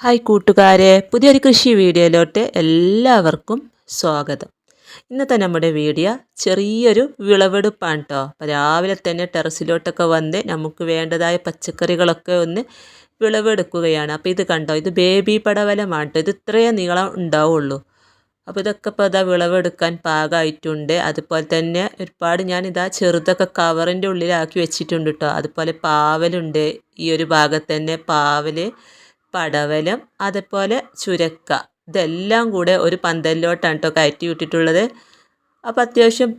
Hi കൂട്ടുകാരെ, പുതിയൊരു കൃഷി വീഡിയോയിലോട്ട് എല്ലാവർക്കും സ്വാഗതം. ഇന്നത്തെ നമ്മുടെ വീഡിയോ ചെറിയൊരു വിളവെടുപ്പാണ് കേട്ടോ. അപ്പോൾ രാവിലെ തന്നെ ടെറസിലോട്ടൊക്കെ വന്ന് നമുക്ക് വേണ്ടതായ പച്ചക്കറികളൊക്കെ ഒന്ന് വിളവെടുക്കുകയാണ്. അപ്പോൾ ഇത് കണ്ടോ, ഇത് ബേബി പടവലമാണ് കേട്ടോ. ഇത് ഇത്രയേ നീളം ഉണ്ടാവുള്ളൂ. അപ്പോൾ ഇതൊക്കെ ഇപ്പോൾ ഇതാ വിളവെടുക്കാൻ പാകമായിട്ടുണ്ട്. അതുപോലെ തന്നെ ഒരുപാട് ഞാനിതാ ചെറുതൊക്കെ കവറിൻ്റെ ഉള്ളിലാക്കി വെച്ചിട്ടുണ്ട് കേട്ടോ. അതുപോലെ പാവലുണ്ട്, ഈ ഒരു ഭാഗത്ത് തന്നെ പാവൽ, പടവലം, അതുപോലെ ചുരക്ക, ഇതെല്ലാം കൂടെ ഒരു പന്തലിലോട്ടാണ് കേട്ടോ കയറ്റി വിട്ടിട്ടുള്ളത്. അപ്പോൾ അത്യാവശ്യം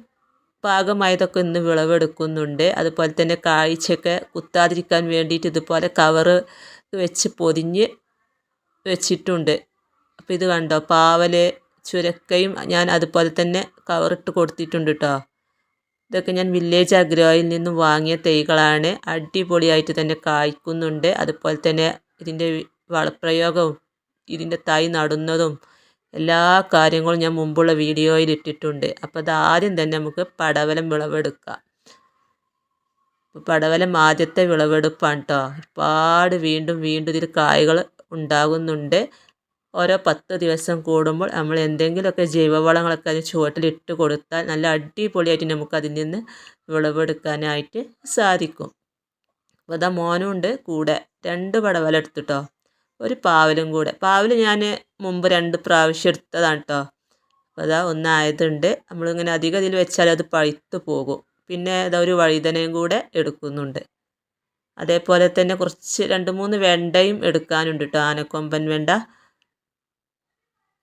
പാകമായതൊക്കെ ഇന്ന് വിളവെടുക്കുന്നുണ്ട്. അതുപോലെ തന്നെ കായ്ച്ചൊക്കെ കുത്താതിരിക്കാൻ വേണ്ടിയിട്ട് ഇതുപോലെ കവറ് വെച്ച് പൊതിഞ്ഞ് വെച്ചിട്ടുണ്ട്. അപ്പോൾ ഇത് കണ്ടോ, പാവൽ, ചുരക്കയും ഞാൻ അതുപോലെ തന്നെ കവറിട്ട് കൊടുത്തിട്ടുണ്ട് കേട്ടോ. ഇതൊക്കെ ഞാൻ വില്ലേജ് അഗ്രോയിൽ നിന്നും വാങ്ങിയ തൈകളാണ്. അടിപൊളിയായിട്ട് തന്നെ കായ്ക്കുന്നുണ്ട്. അതുപോലെ തന്നെ ഇതിൻ്റെ വളപ്രയോഗവും ഇതിൻ്റെ തൈ നടുന്നതും എല്ലാ കാര്യങ്ങളും ഞാൻ മുമ്പുള്ള വീഡിയോയിൽ ഇട്ടിട്ടുണ്ട്. അപ്പോൾ അത് ആദ്യം തന്നെ നമുക്ക് പടവലം വിളവെടുക്കാം. പടവലം ആദ്യത്തെ വിളവെടുപ്പാണ് കേട്ടോ. ഒരുപാട് വീണ്ടും ഇതിൽ കായ്കൾ ഉണ്ടാകുന്നുണ്ട്. ഓരോ 10 ദിവസം കൂടുമ്പോൾ നമ്മൾ എന്തെങ്കിലുമൊക്കെ ജൈവവളങ്ങളൊക്കെ അതിന് ചുവട്ടിലിട്ട് കൊടുത്താൽ നല്ല അടിപൊളിയായിട്ട് നമുക്ക് അതിൽ നിന്ന് വിളവെടുക്കാനായിട്ട് സാധിക്കും. അപ്പോൾ അതാ മോനും ഉണ്ട് കൂടെ. 2 പടവലം എടുത്തിട്ടോ, ഒരു പാവലും കൂടെ. പാവൽ ഞാൻ മുമ്പ് 2 പ്രാവശ്യം എടുത്തതാണ് കേട്ടോ. അപ്പോൾ അതാ ഒന്നായതുണ്ട്. നമ്മളിങ്ങനെ അധികം ഇതിൽ വെച്ചാൽ അത് പഴുത്ത് പോകും. പിന്നെ അതാ ഒരു വഴുതനയും കൂടെ എടുക്കുന്നുണ്ട്. അതേപോലെ തന്നെ കുറച്ച് 2-3 വെണ്ടയും എടുക്കാനുണ്ട് കേട്ടോ, ആനക്കൊമ്പൻ വെണ്ട.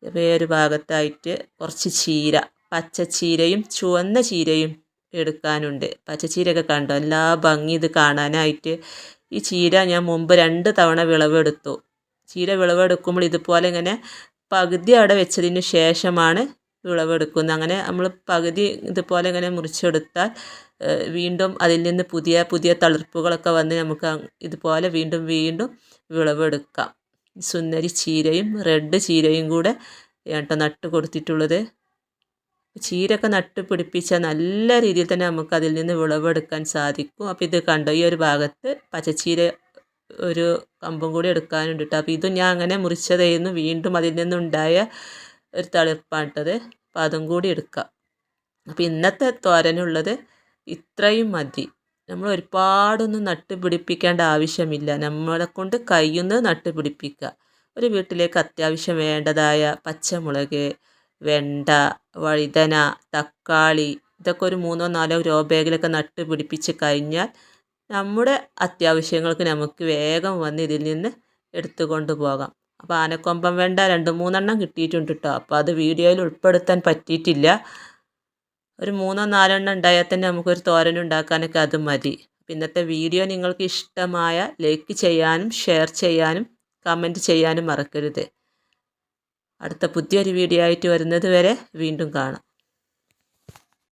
അപ്പോൾ ഈ ഒരു ഭാഗത്തായിട്ട് കുറച്ച് ചീര, പച്ചച്ചീരയും ചുവന്ന ചീരയും എടുക്കാനുണ്ട്. പച്ചച്ചീരയൊക്കെ കണ്ടോ, എല്ലാ ഭംഗി ഇത് കാണാനായിട്ട്. ഈ ചീര ഞാൻ മുമ്പ് 2 തവണ വിളവെടുത്തു. ചീര വിളവെടുക്കുമ്പോൾ ഇതുപോലെ ഇങ്ങനെ പകുതി അവിടെ വെച്ചതിന് ശേഷമാണ് വിളവെടുക്കുന്നത്. അങ്ങനെ നമ്മൾ പകുതി ഇതുപോലെ ഇങ്ങനെ മുറിച്ചെടുത്താൽ വീണ്ടും അതിൽ നിന്ന് പുതിയ തളിർപ്പുകളൊക്കെ വന്ന് നമുക്ക് ഇതുപോലെ വീണ്ടും വിളവെടുക്കാം. സുന്ദരി ചീരയും റെഡ് ചീരയും കൂടെ കേട്ടോ നട്ട് കൊടുത്തിട്ടുള്ളത്. ചീരയൊക്കെ നട്ട് പിടിപ്പിച്ചാൽ നല്ല രീതിയിൽ തന്നെ നമുക്ക് അതിൽ നിന്ന് വിളവെടുക്കാൻ സാധിക്കും. അപ്പോൾ ഇത് കണ്ടോ, ഈ ഒരു ഭാഗത്ത് പച്ചച്ചീര ഒരു കമ്പും കൂടി എടുക്കാനുണ്ട് കേട്ടോ. അപ്പോൾ ഇതും ഞാൻ അങ്ങനെ മുറിച്ചതായിരുന്നു. വീണ്ടും അതിൽ നിന്നുണ്ടായ ഒരു തളിർപ്പാണിട്ടത്. അപ്പോൾ അതും കൂടി എടുക്കാം. അപ്പോൾ ഇന്നത്തെ തോരനുള്ളത് ഇത്രയും മതി. നമ്മൾ ഒരുപാടൊന്നും നട്ട് പിടിപ്പിക്കേണ്ട ആവശ്യമില്ല. നമ്മളെ കൊണ്ട് കഴിയുന്നത് നട്ട് പിടിപ്പിക്കുക. ഒരു വീട്ടിലേക്ക് അത്യാവശ്യം വേണ്ടതായ പച്ചമുളക്, വെണ്ട, വഴുതന, തക്കാളി, ഇതൊക്കെ ഒരു 3-4 ഗ്രോ ബാഗിലൊക്കെ നട്ട് പിടിപ്പിച്ച് കഴിഞ്ഞാൽ നമ്മുടെ അത്യാവശ്യങ്ങൾക്ക് നമുക്ക് വേഗം വന്ന് ഇതിൽ നിന്ന് എടുത്തു കൊണ്ട് പോകാം. അപ്പോൾ ആനക്കൊമ്പൻ വെണ്ട 2-3 എണ്ണം കിട്ടിയിട്ടുണ്ട് കേട്ടോ. അപ്പോൾ അത് വീഡിയോയിൽ ഉൾപ്പെടുത്താൻ പറ്റിയിട്ടില്ല. ഒരു 3-4 എണ്ണം ഉണ്ടായാൽ തന്നെ നമുക്കൊരു തോരൻ ഉണ്ടാക്കാനൊക്കെ അത് മതി. ഇന്നത്തെ വീഡിയോ നിങ്ങൾക്ക് ഇഷ്ടമായ ലൈക്ക് ചെയ്യാനും ഷെയർ ചെയ്യാനും കമൻറ്റ് ചെയ്യാനും മറക്കരുത്. അടുത്ത പുതിയൊരു വീഡിയോ ആയിട്ട് വരുന്നത് വരെ വീണ്ടും കാണാം.